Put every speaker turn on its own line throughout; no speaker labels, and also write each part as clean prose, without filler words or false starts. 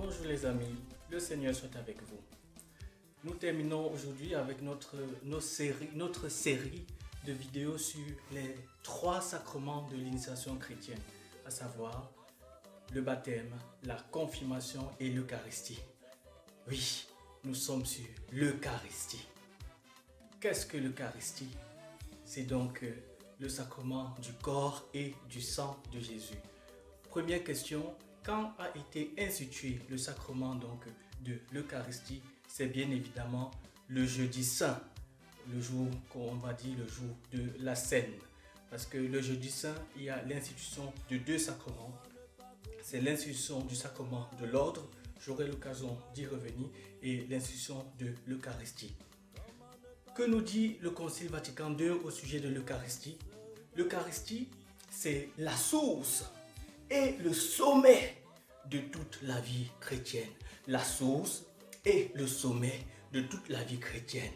Bonjour les amis, le Seigneur soit avec vous. Nous terminons aujourd'hui avec notre série de vidéos sur les 3 sacrements de l'initiation chrétienne, à savoir le baptême, la confirmation et l'Eucharistie. Oui, nous sommes sur l'Eucharistie. Qu'est-ce que l'Eucharistie? C'est donc le sacrement du corps et du sang de Jésus. Première question, quand a été institué le sacrement donc de l'Eucharistie? C'est bien évidemment le jeudi saint, le jour qu'on va dire le jour de la Seine. Parce que le jeudi saint, il y a l'institution de 2 sacrements. C'est l'institution du sacrement de l'ordre, j'aurai l'occasion d'y revenir, et l'institution de l'Eucharistie. Que nous dit le Concile Vatican II au sujet de l'Eucharistie? L'Eucharistie, c'est la source et le sommet de toute la vie chrétienne. La source et le sommet de toute la vie chrétienne.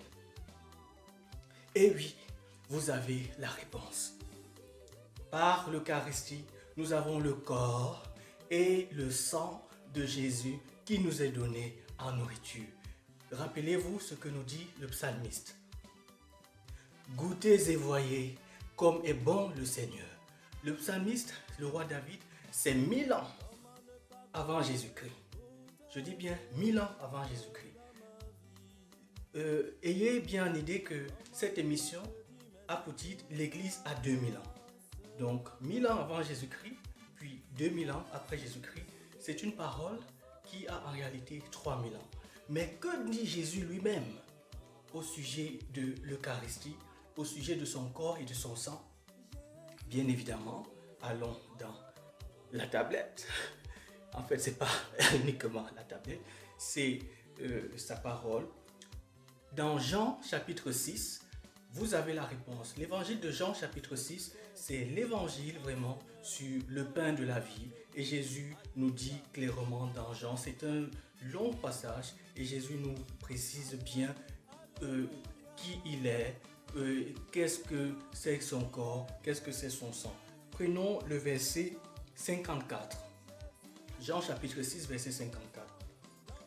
Et oui, vous avez la réponse. Par l'Eucharistie, nous avons le corps et le sang de Jésus qui nous est donné en nourriture. Rappelez-vous ce que nous dit le psalmiste. Goûtez et voyez comme est bon le Seigneur. Le psalmiste, le roi David, c'est 1000 ans avant Jésus-Christ. Je dis bien 1000 ans avant Jésus-Christ. Ayez bien en idée que cette émission a pour titre l'Église à 2000 ans. Donc 1000 ans avant Jésus-Christ, puis 2000 ans après Jésus-Christ, c'est une parole qui a en réalité 3000 ans. Mais que dit Jésus lui-même au sujet de l'Eucharistie, au sujet de son corps et de son sang? Bien évidemment, allons dans la tablette. En fait, ce n'est pas uniquement la tablette, c'est sa parole. Dans Jean chapitre 6, vous avez la réponse. L'évangile de Jean chapitre 6, c'est l'évangile vraiment sur le pain de la vie. Et Jésus nous dit clairement dans Jean, c'est un long passage et Jésus nous précise bien qui il est, qu'est-ce que c'est son corps, qu'est-ce que c'est son sang. Prenons le verset 54. Jean chapitre 6, verset 54.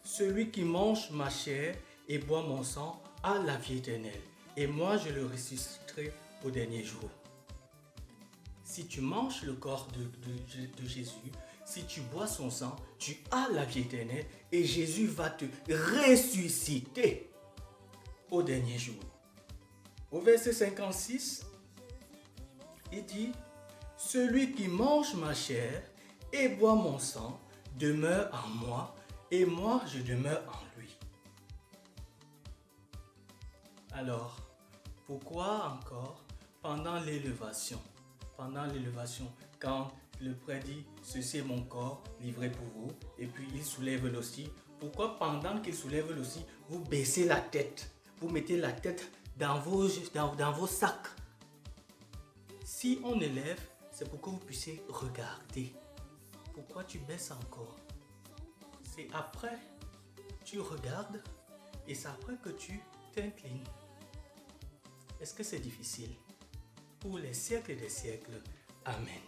Celui qui mange ma chair et boit mon sang a la vie éternelle, et moi je le ressusciterai au dernier jour. Si tu manges le corps de Jésus, si tu bois son sang, tu as la vie éternelle et Jésus va te ressusciter au dernier jour. Au verset 56, il dit, celui qui mange ma chair et boit mon sang demeure en moi et moi je demeure en lui. Alors, pourquoi encore pendant l'élévation, quand le prêtre dit ceci est mon corps livré pour vous, et puis il soulève l'hostie, pourquoi pendant qu'il soulève l'hostie, vous baissez la tête, vous mettez la tête dans vos sacs? Si on élève, c'est pour que vous puissiez regarder. Pourquoi tu baisses encore? C'est après, tu regardes et c'est après que tu t'inclines. Est-ce que c'est difficile? Pour les siècles des siècles. Amen.